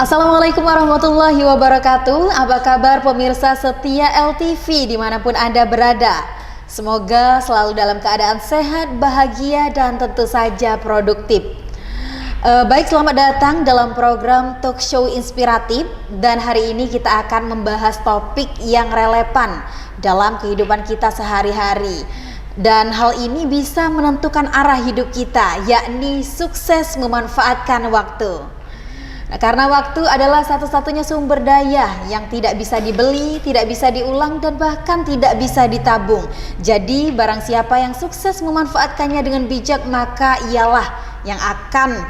Assalamualaikum warahmatullahi wabarakatuh. Apa kabar pemirsa setia LTV dimanapun Anda berada? Semoga selalu dalam keadaan sehat, bahagia, dan tentu saja produktif. Baik, selamat datang dalam program talk show inspiratif. Dan hari ini kita akan membahas topik yang relevan dalam kehidupan kita sehari-hari. Dan hal ini bisa menentukan arah hidup kita, yakni sukses memanfaatkan waktu. Nah, karena waktu adalah satu-satunya sumber daya yang tidak bisa dibeli, tidak bisa diulang, dan bahkan tidak bisa ditabung. Jadi barang siapa yang sukses memanfaatkannya dengan bijak, maka ialah yang akan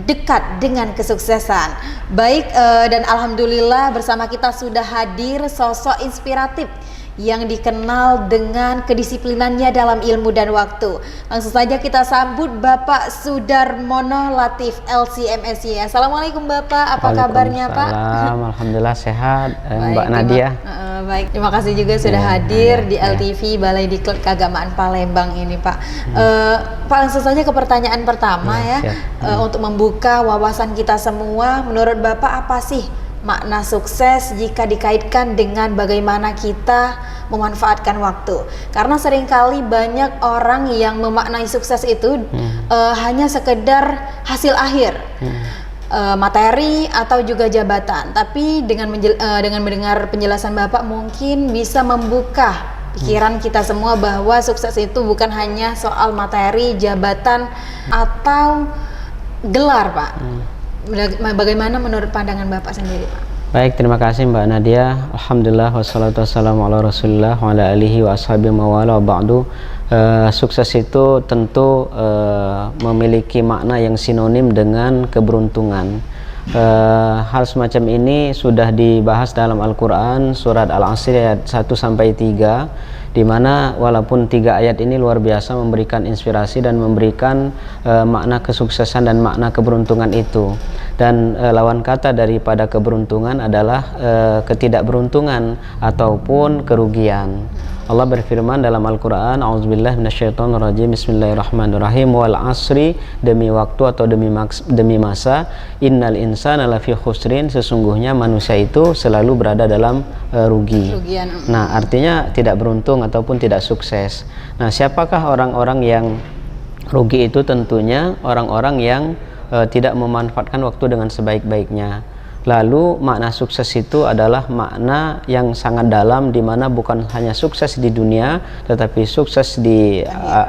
dekat dengan kesuksesan. Baik, dan alhamdulillah bersama kita sudah hadir sosok inspiratif yang dikenal dengan kedisiplinannya dalam ilmu dan waktu. Langsung saja kita sambut Bapak Sudarmono Latif LCMSY. Assalamualaikum Bapak, apa kabarnya Pak? Alhamdulillah sehat. Baik, Mbak Nadia. Baik, terima kasih juga sudah hadir di LTV Balai Diklat Keagamaan Palembang ini Pak. Pak, langsung saja ke pertanyaan pertama untuk membuka wawasan kita semua. Menurut Bapak apa sih makna sukses jika dikaitkan dengan bagaimana kita memanfaatkan waktu? Karena seringkali banyak orang yang memaknai sukses itu hanya sekedar hasil akhir, materi atau juga jabatan. Tapi dengan mendengar penjelasan Bapak mungkin bisa membuka pikiran kita semua bahwa sukses itu bukan hanya soal materi, jabatan atau gelar, Pak. Bagaimana menurut pandangan Bapak sendiri, Pak? Baik, terima kasih Mbak Nadia. Alhamdulillah wassalatu wassalamu ala Rasulillah wa ala alihi wa ashabihi mawala wa ba'du. Sukses itu tentu memiliki makna yang sinonim dengan keberuntungan. Hal semacam ini sudah dibahas dalam Al-Quran surat Al-Asr ayat 1-3, di mana walaupun 3 ayat ini luar biasa memberikan inspirasi dan memberikan makna kesuksesan dan makna keberuntungan itu. Dan lawan kata daripada keberuntungan adalah ketidakberuntungan ataupun kerugian. Allah berfirman dalam Al-Quran, A'udzubillahi minasyaitonirrajim, Bismillahirrahmanirrahim, wal asri, demi waktu atau demi masa, innal insana lafi khusrin, sesungguhnya manusia itu selalu berada dalam rugi. Nah, artinya tidak beruntung ataupun tidak sukses. Nah, siapakah orang-orang yang rugi itu? Tentunya orang-orang yang tidak memanfaatkan waktu dengan sebaik-baiknya. Lalu makna sukses itu adalah makna yang sangat dalam, di mana bukan hanya sukses di dunia tetapi sukses di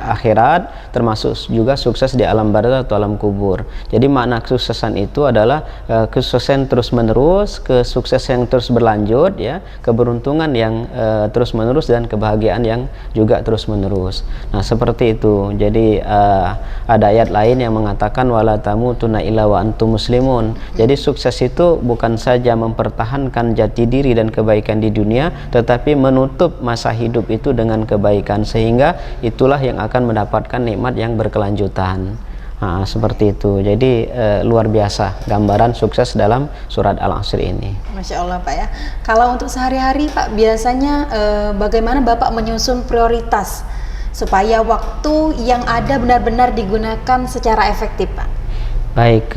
akhirat, termasuk juga sukses di alam barzakh atau alam kubur. Jadi makna kesuksesan itu adalah kesuksesan terus menerus, kesuksesan yang terus berlanjut, ya, keberuntungan yang terus menerus, dan kebahagiaan yang juga terus menerus. Nah, seperti itu. Jadi ada ayat lain yang mengatakan wala tamutunna illa wa antum muslimun. Jadi sukses itu bukan saja mempertahankan jati diri dan kebaikan di dunia, tetapi menutup masa hidup itu dengan kebaikan, sehingga itulah yang akan mendapatkan nikmat yang berkelanjutan. Nah, seperti itu. Jadi luar biasa gambaran sukses dalam surat Al-Asr ini. Masya Allah Pak ya. Kalau untuk sehari-hari Pak, biasanya bagaimana Bapak menyusun prioritas supaya waktu yang ada benar-benar digunakan secara efektif, Pak? Baik,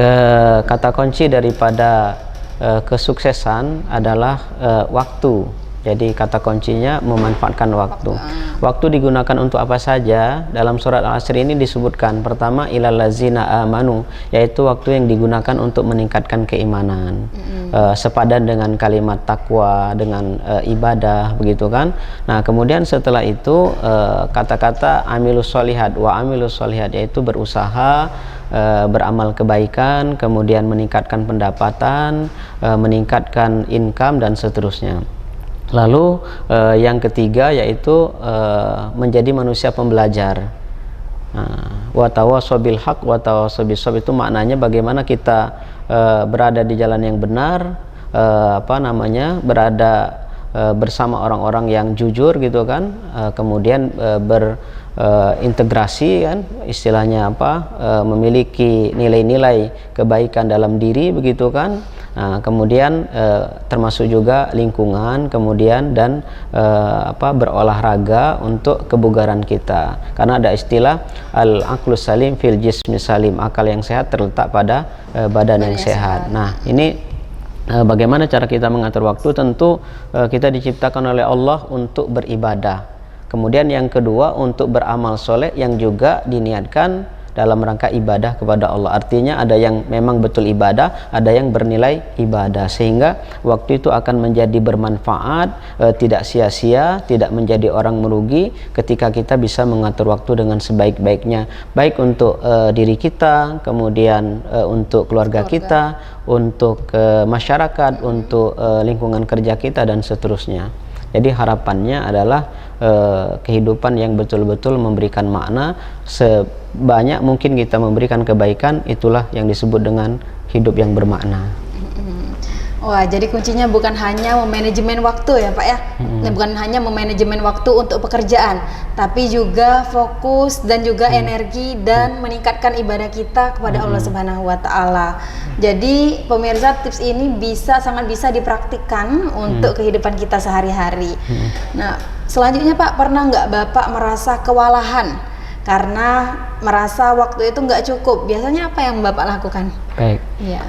kata kunci daripada kesuksesan adalah waktu. Jadi kata kuncinya memanfaatkan waktu. Waktu digunakan untuk apa saja? Dalam surat Al-Asr ini disebutkan, pertama ilal ladzina amanu, yaitu waktu yang digunakan untuk meningkatkan keimanan, sepadan dengan kalimat takwa, dengan ibadah, begitu kan. Nah, kemudian setelah itu kata-kata amilus sholihat wa amilus sholihat, yaitu berusaha, beramal kebaikan, kemudian meningkatkan pendapatan, meningkatkan income, dan seterusnya. Lalu yang ketiga yaitu menjadi manusia pembelajar. Wa tawassaw bil haq wa tawassaw bis sabr, itu maknanya bagaimana kita berada di jalan yang benar, berada bersama orang-orang yang jujur, gitu kan, kemudian berintegrasi, kan, istilahnya memiliki nilai-nilai kebaikan dalam diri, begitu kan. Nah, kemudian termasuk juga lingkungan, kemudian dan berolahraga untuk kebugaran kita. Karena ada istilah al-aqlus salim fil jismi salim, akal yang sehat terletak pada badan yang sehat. Nah, ini bagaimana cara kita mengatur waktu? Tentu kita diciptakan oleh Allah untuk beribadah. Kemudian yang kedua untuk beramal soleh yang juga diniatkan dalam rangka ibadah kepada Allah. Artinya ada yang memang betul ibadah, ada yang bernilai ibadah, sehingga waktu itu akan menjadi bermanfaat, tidak sia-sia, tidak menjadi orang merugi ketika kita bisa mengatur waktu dengan sebaik-baiknya, baik untuk diri kita, kemudian untuk keluarga kita, untuk masyarakat, untuk lingkungan kerja kita dan seterusnya. Jadi harapannya adalah kehidupan yang betul-betul memberikan makna. Sebanyak mungkin kita memberikan kebaikan, itulah yang disebut dengan hidup yang bermakna. Wah, jadi kuncinya bukan hanya memanajemen waktu ya Pak ya, bukan hanya memanajemen waktu untuk pekerjaan, tapi juga fokus dan juga energi dan meningkatkan ibadah kita kepada Allah Subhanahu wa Ta'ala. Jadi pemirsa, tips ini sangat bisa dipraktikkan untuk kehidupan kita sehari-hari. Nah, selanjutnya Pak, pernah nggak Bapak merasa kewalahan karena merasa waktu itu nggak cukup? Biasanya apa yang Bapak lakukan? Baik. Ya.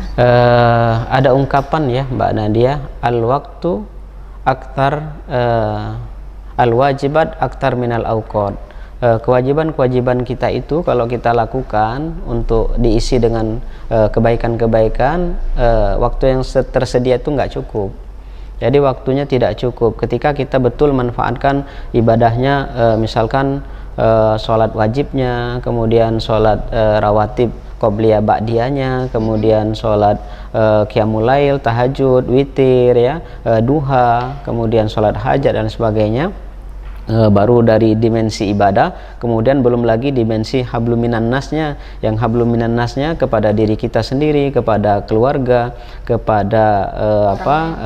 Ada ungkapan ya Mbak Nadia, al-waktu aktar al-wajibat aktar minal awqat. Kewajiban-kewajiban kita itu kalau kita lakukan untuk diisi dengan kebaikan-kebaikan, waktu yang tersedia itu nggak cukup. Jadi waktunya tidak cukup. Ketika kita betul manfaatkan ibadahnya, misalkan sholat wajibnya, kemudian sholat rawatib qobliyah ba'diyahnya, kemudian sholat qiyamul lail, tahajud, witir ya, duha, kemudian sholat hajat dan sebagainya. Baru dari dimensi ibadah, kemudian belum lagi dimensi hablum minan nasnya, yang hablum minan nasnya kepada diri kita sendiri, kepada keluarga, kepada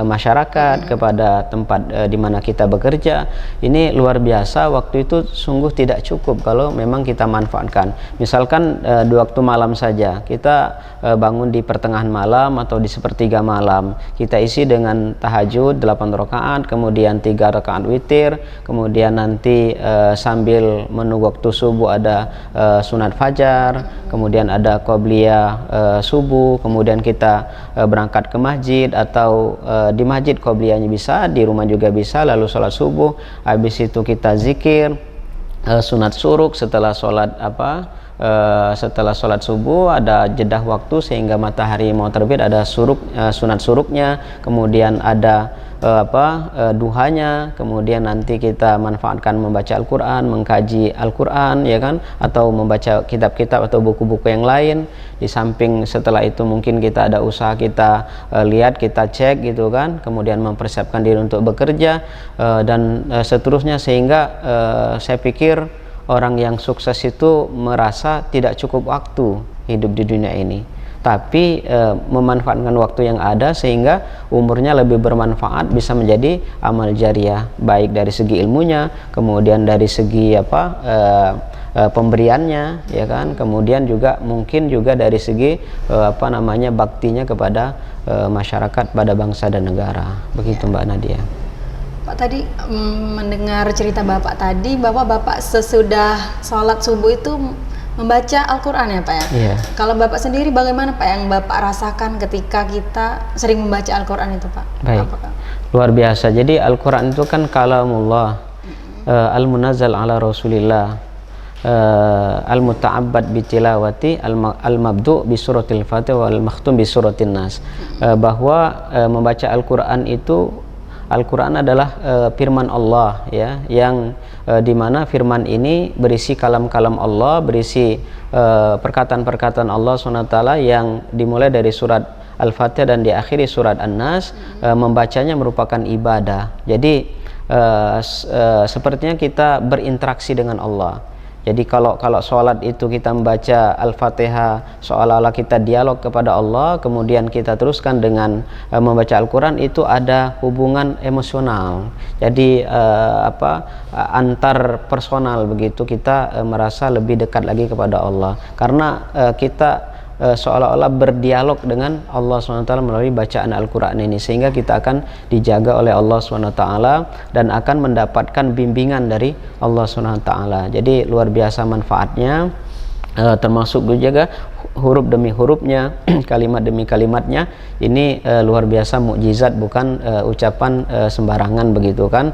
masyarakat, kepada tempat di mana kita bekerja. Ini luar biasa, waktu itu sungguh tidak cukup kalau memang kita manfaatkan. Misalkan di waktu malam saja, kita bangun di pertengahan malam atau di sepertiga malam, kita isi dengan tahajud 8 rakaat, kemudian 3 rakaat witir, kemudian nanti sambil menunggu waktu subuh ada sunat fajar, kemudian ada qobliyah subuh, kemudian kita berangkat ke masjid atau di masjid qobliyahnya bisa, di rumah juga bisa, lalu sholat subuh, habis itu kita zikir, sunat suruk setelah sholat setelah sholat subuh ada jedah waktu sehingga matahari mau terbit, ada sunat suruknya, kemudian ada duhanya, kemudian nanti kita manfaatkan membaca Al-Quran, mengkaji Al-Quran ya kan, atau membaca kitab-kitab atau buku-buku yang lain. Di samping setelah itu mungkin kita ada usaha, kita lihat, kita cek gitu kan, kemudian mempersiapkan diri untuk bekerja dan seterusnya, sehingga saya pikir orang yang sukses itu merasa tidak cukup waktu hidup di dunia ini, tapi memanfaatkan waktu yang ada sehingga umurnya lebih bermanfaat, bisa menjadi amal jariah, baik dari segi ilmunya, kemudian dari segi pemberiannya ya kan, kemudian juga mungkin juga dari segi baktinya kepada masyarakat, pada bangsa dan negara. Begitu Mbak Nadia. Pak, tadi mendengar cerita Bapak tadi bahwa Bapak sesudah sholat subuh itu membaca Al-Quran ya Pak ya? Iya. Kalau Bapak sendiri bagaimana Pak yang Bapak rasakan ketika kita sering membaca Al-Quran itu Pak? Baik. Apakah? Luar biasa. Jadi Al-Quran itu kan kalamullah, al-munazzal ala Rasulillah, al-muta'abbad bitilawati, al-mabdu' bi suratil Fatihah wal makhtum bi suratin Nas. Bahwa membaca Al-Quran itu, Al-Quran adalah firman Allah ya, yang dimana firman ini berisi kalam-kalam Allah, berisi perkataan-perkataan Allah SWT yang dimulai dari surat Al-Fatihah dan diakhiri surat An-Nas. Membacanya merupakan ibadah. Jadi sepertinya kita berinteraksi dengan Allah. Jadi kalau sholat itu kita membaca Al-Fatihah seolah-olah kita dialog kepada Allah, kemudian kita teruskan dengan membaca Al-Quran, itu ada hubungan emosional. Jadi antar personal begitu, kita merasa lebih dekat lagi kepada Allah, karena kita seolah-olah berdialog dengan Allah SWT melalui bacaan Al-Quran ini, sehingga kita akan dijaga oleh Allah SWT dan akan mendapatkan bimbingan dari Allah SWT. Jadi luar biasa manfaatnya, termasuk juga huruf demi hurufnya, kalimat demi kalimatnya. Ini luar biasa mukjizat, bukan ucapan sembarangan begitu kan.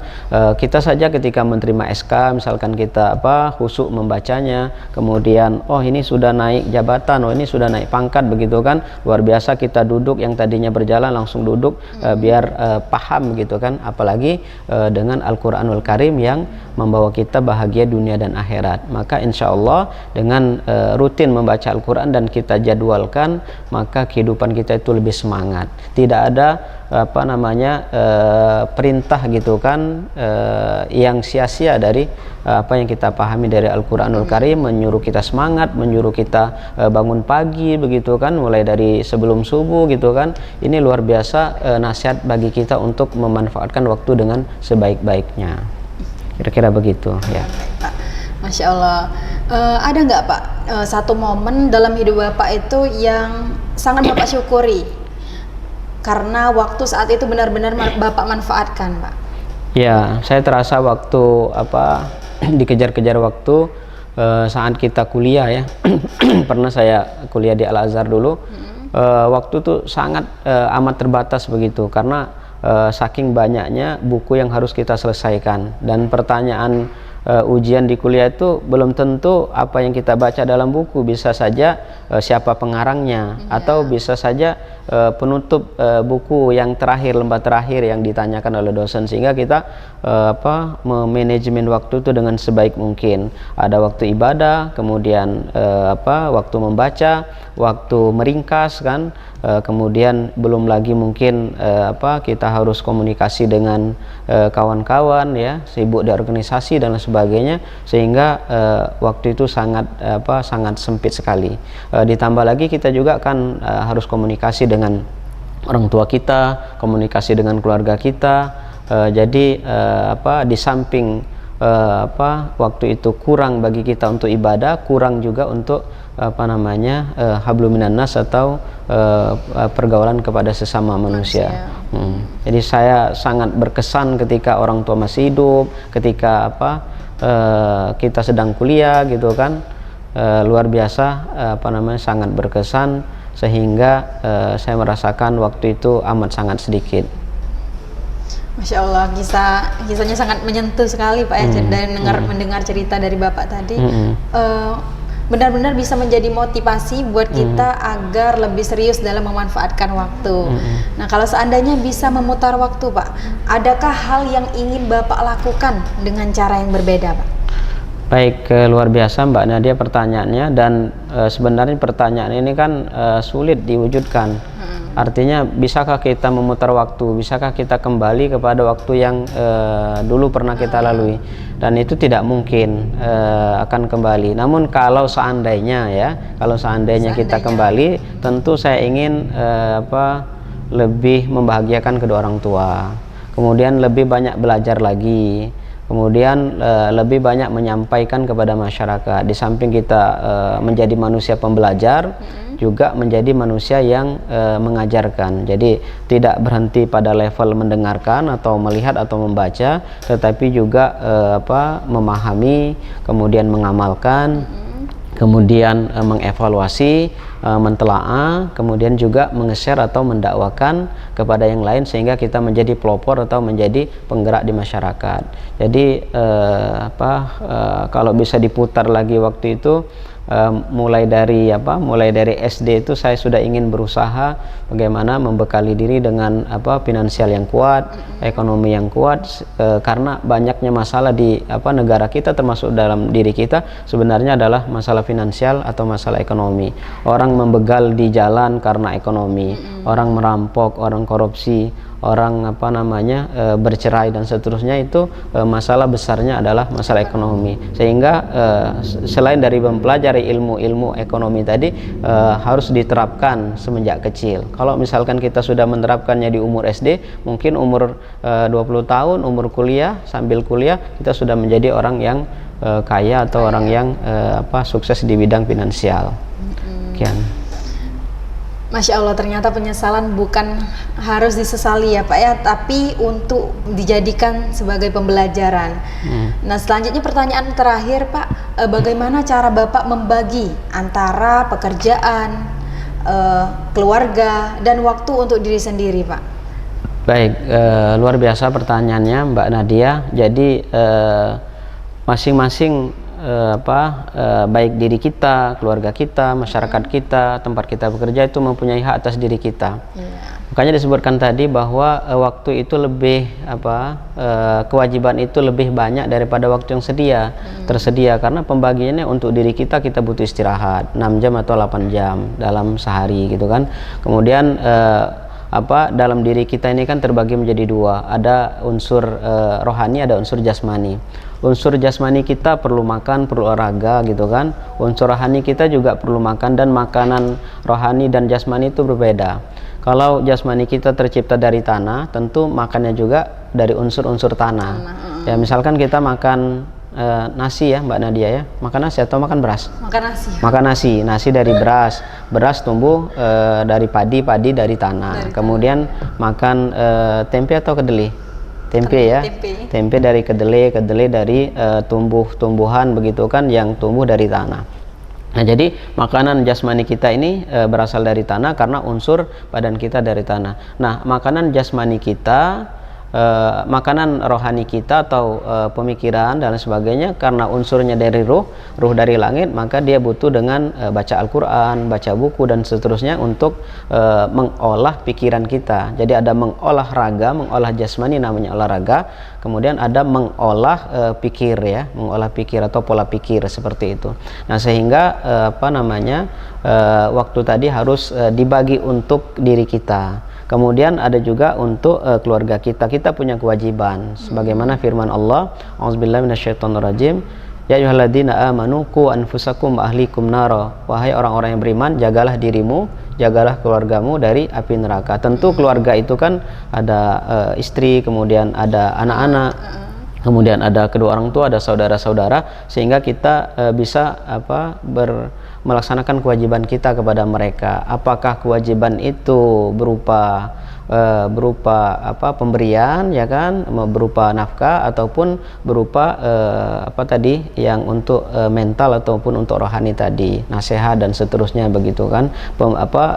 Kita saja ketika menerima SK, misalkan kita khusyuk membacanya, kemudian oh ini sudah naik jabatan, oh ini sudah naik pangkat begitu kan, luar biasa. Kita duduk, yang tadinya berjalan langsung duduk biar paham gitu kan. Apalagi dengan Al-Quranul Karim yang membawa kita bahagia dunia dan akhirat. Maka insya Allah dengan rutin membaca Al-Quran dan kita jadwalkan, maka kehidupan kita itu lebih semangat. Tidak ada perintah gitu kan yang sia-sia dari apa yang kita pahami dari Al-Quranul Karim, menyuruh kita semangat, menyuruh kita bangun pagi begitu kan, mulai dari sebelum subuh gitu kan. Ini luar biasa nasihat bagi kita untuk memanfaatkan waktu dengan sebaik-baiknya. Kira-kira begitu ya. Masya Allah. Ada nggak Pak satu momen dalam hidup Bapak itu yang sangat Bapak syukuri karena waktu saat itu benar-benar Bapak manfaatkan, Pak? Ya, saya terasa waktu dikejar-kejar waktu saat kita kuliah ya. Pernah saya kuliah di Al-Azhar dulu. Waktu itu sangat amat terbatas begitu, karena saking banyaknya buku yang harus kita selesaikan, dan pertanyaan ujian di kuliah itu belum tentu apa yang kita baca dalam buku, bisa saja siapa pengarangnya, atau bisa saja penutup buku yang terakhir, lembar terakhir yang ditanyakan oleh dosen, sehingga kita memanajemen waktu itu dengan sebaik mungkin. Ada waktu ibadah, kemudian waktu membaca, waktu meringkas kan, kemudian belum lagi mungkin kita harus komunikasi dengan kawan-kawan ya, sibuk di organisasi dan lain sebagainya, sehingga waktu itu sangat sempit sekali. Ditambah lagi kita juga kan harus komunikasi dengan orang tua kita, komunikasi dengan keluarga kita. Jadi di samping waktu itu kurang bagi kita untuk ibadah, kurang juga untuk hablum minan nas, atau pergaulan kepada sesama manusia. Jadi saya sangat berkesan ketika orang tua masih hidup, ketika kita sedang kuliah gitu kan. Luar biasa sangat berkesan, sehingga saya merasakan waktu itu amat sangat sedikit. Masya Allah, kisahnya sangat menyentuh sekali Pak ya. Dan mendengar cerita dari Bapak tadi, benar-benar bisa menjadi motivasi buat kita agar lebih serius dalam memanfaatkan waktu. Nah, kalau seandainya bisa memutar waktu Pak, adakah hal yang ingin Bapak lakukan dengan cara yang berbeda Pak? Baik, luar biasa Mbak Nadia pertanyaannya, dan sebenarnya pertanyaan ini kan sulit diwujudkan. Artinya, bisakah kita memutar waktu, bisakah kita kembali kepada waktu yang dulu pernah kita lalui? Dan itu tidak mungkin akan kembali. Namun kalau seandainya kita kembali, tentu saya ingin lebih membahagiakan kedua orang tua, kemudian lebih banyak belajar lagi, kemudian lebih banyak menyampaikan kepada masyarakat. Di samping kita menjadi manusia pembelajar, juga menjadi manusia yang mengajarkan. Jadi tidak berhenti pada level mendengarkan atau melihat atau membaca, tetapi juga memahami, kemudian mengamalkan, kemudian mengevaluasi, mentelaah, kemudian juga menge-share atau mendakwakan kepada yang lain, sehingga kita menjadi pelopor atau menjadi penggerak di masyarakat. Jadi kalau bisa diputar lagi waktu itu, mulai dari SD itu saya sudah ingin berusaha bagaimana membekali diri dengan finansial yang kuat, ekonomi yang kuat, karena banyaknya masalah di negara kita, termasuk dalam diri kita, sebenarnya adalah masalah finansial atau masalah ekonomi. Orang membegal di jalan karena ekonomi, orang merampok, orang korupsi, orang bercerai dan seterusnya, itu masalah besarnya adalah masalah ekonomi. Sehingga selain dari mempelajari ilmu ekonomi tadi, harus diterapkan semenjak kecil. Kalau misalkan kita sudah menerapkannya di umur SD, mungkin umur 20 tahun, umur kuliah, sambil kuliah kita sudah menjadi orang yang kaya atau orang yang sukses di bidang finansial. Masya Allah, ternyata penyesalan bukan harus disesali ya Pak ya, tapi untuk dijadikan sebagai pembelajaran. Nah, selanjutnya pertanyaan terakhir Pak, bagaimana cara Bapak membagi antara pekerjaan, keluarga, dan waktu untuk diri sendiri Pak? Baik, luar biasa pertanyaannya Mbak Nadia. Jadi masing-masing baik diri kita, keluarga kita, masyarakat kita, tempat kita bekerja itu mempunyai hak atas diri kita. Makanya disebutkan tadi bahwa waktu itu lebih kewajiban itu lebih banyak daripada waktu yang tersedia, karena pembagiannya untuk diri kita butuh istirahat 6 jam atau 8 jam dalam sehari gitu kan. Kemudian dalam diri kita ini kan terbagi menjadi dua, ada unsur rohani, ada unsur jasmani. Unsur jasmani kita perlu makan, perlu olahraga gitu kan. Unsur rohani kita juga perlu makan, dan makanan rohani dan jasmani itu berbeda. Kalau jasmani kita tercipta dari tanah, tentu makannya juga dari unsur-unsur tanah. Ya, misalkan kita makan nasi ya Mbak Nadia ya, makan nasi atau makan beras? Makan nasi dari beras tumbuh dari padi dari tanah. Kemudian makan tempe atau kedelai? Tempe ya, tempe dari kedelai dari tumbuhan begitu kan, yang tumbuh dari tanah. Nah, jadi makanan jasmani kita ini berasal dari tanah karena unsur badan kita dari tanah. Nah, makanan jasmani kita, makanan rohani kita atau pemikiran dan sebagainya, karena unsurnya dari ruh dari langit, maka dia butuh dengan baca Al-Quran, baca buku dan seterusnya untuk mengolah pikiran kita. Jadi ada mengolah raga, mengolah jasmani namanya olahraga, kemudian ada mengolah pikir ya, mengolah pikir atau pola pikir seperti itu. Nah, sehingga waktu tadi harus dibagi untuk diri kita. Kemudian ada juga untuk keluarga kita. Kita punya kewajiban sebagaimana firman Allah, A'udzubillahi minasyaitonirrajim, ya ayyuhalladzina amanu qu anfusakum wa ahlikum nara. Wahai orang-orang yang beriman, jagalah dirimu, jagalah keluargamu dari api neraka. Tentu keluarga itu kan ada istri, kemudian ada anak-anak, kemudian ada kedua orang tua, ada saudara-saudara, sehingga kita bisa melaksanakan kewajiban kita kepada mereka. Apakah kewajiban itu berupa pemberian ya kan, berupa nafkah, ataupun berupa yang untuk mental ataupun untuk rohani tadi, nasihat dan seterusnya begitu kan,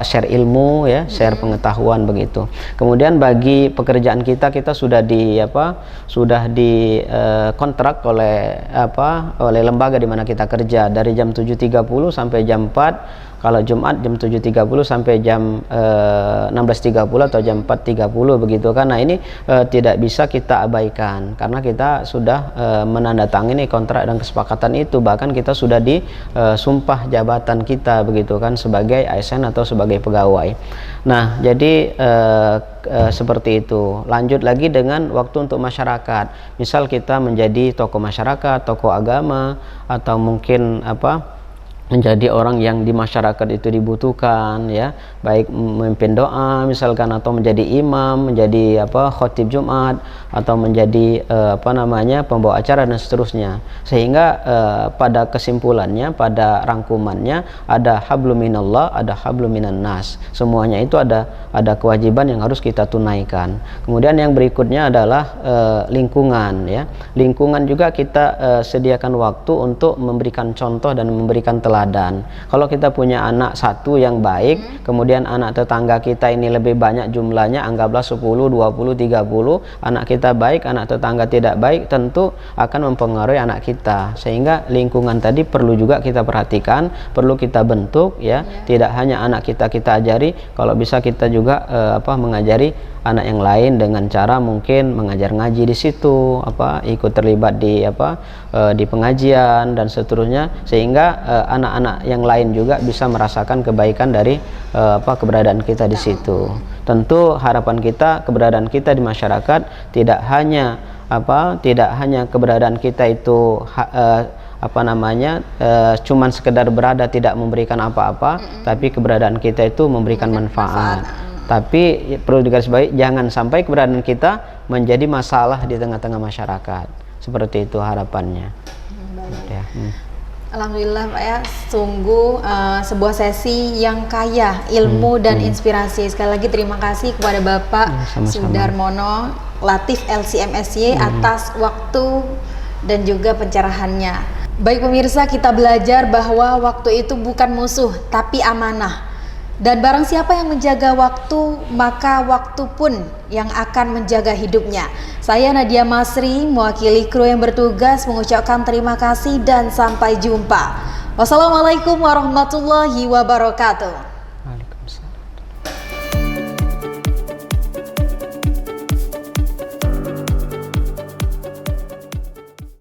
share ilmu ya, share pengetahuan begitu. Kemudian bagi pekerjaan kita sudah di kontrak oleh lembaga di mana kita kerja, dari jam 7.30 sampai jam 4. Kalau Jumat jam 7.30 sampai jam 16.30 atau jam 4.30 begitu kan. Nah, ini tidak bisa kita abaikan karena kita sudah menandatangani kontrak dan kesepakatan itu. Bahkan kita sudah disumpah jabatan kita begitu kan, sebagai ASN atau sebagai pegawai. Nah, jadi seperti itu. Lanjut lagi dengan waktu untuk masyarakat. Misal kita menjadi tokoh masyarakat, tokoh agama, atau mungkin menjadi orang yang di masyarakat itu dibutuhkan ya, baik memimpin doa misalkan, atau menjadi imam, menjadi khotib Jumat, atau menjadi pembawa acara dan seterusnya. Sehingga pada kesimpulannya, pada rangkumannya, ada hablum minallah, ada hablum minan nas. Semuanya itu ada kewajiban yang harus kita tunaikan. Kemudian yang berikutnya adalah lingkungan ya. Lingkungan juga kita sediakan waktu untuk memberikan contoh dan memberikan teladan. Kalau kita punya anak satu yang baik, kemudian anak tetangga kita ini lebih banyak jumlahnya, anggaplah 10, 20, 30, anak kita baik, anak tetangga tidak baik, tentu akan mempengaruhi anak kita. Sehingga lingkungan tadi perlu juga kita perhatikan, perlu kita bentuk ya. Tidak hanya anak kita ajari, kalau bisa kita juga mengajari anak yang lain dengan cara mungkin mengajar ngaji di situ, ikut terlibat di pengajian dan seterusnya, sehingga anak-anak yang lain juga bisa merasakan kebaikan dari keberadaan kita di situ. Tentu harapan kita, keberadaan kita di masyarakat tidak hanya keberadaan kita itu cuman sekedar berada tidak memberikan apa-apa, tapi keberadaan kita itu memberikan manfaat. Tapi perlu digarisbawahi, jangan sampai keberadaan kita menjadi masalah di tengah-tengah masyarakat. Seperti itu harapannya. Baik. Ya. Alhamdulillah Pak ya, sungguh sebuah sesi yang kaya ilmu dan inspirasi. Sekali lagi terima kasih kepada Bapak Sama-sama. Sudarmono Latif LCMSY atas waktu dan juga pencerahannya. Baik pemirsa, kita belajar bahwa waktu itu bukan musuh tapi amanah. Dan barang siapa yang menjaga waktu, maka waktu pun yang akan menjaga hidupnya. Saya Nadia Masri, mewakili kru yang bertugas mengucapkan terima kasih dan sampai jumpa. Wassalamualaikum warahmatullahi wabarakatuh.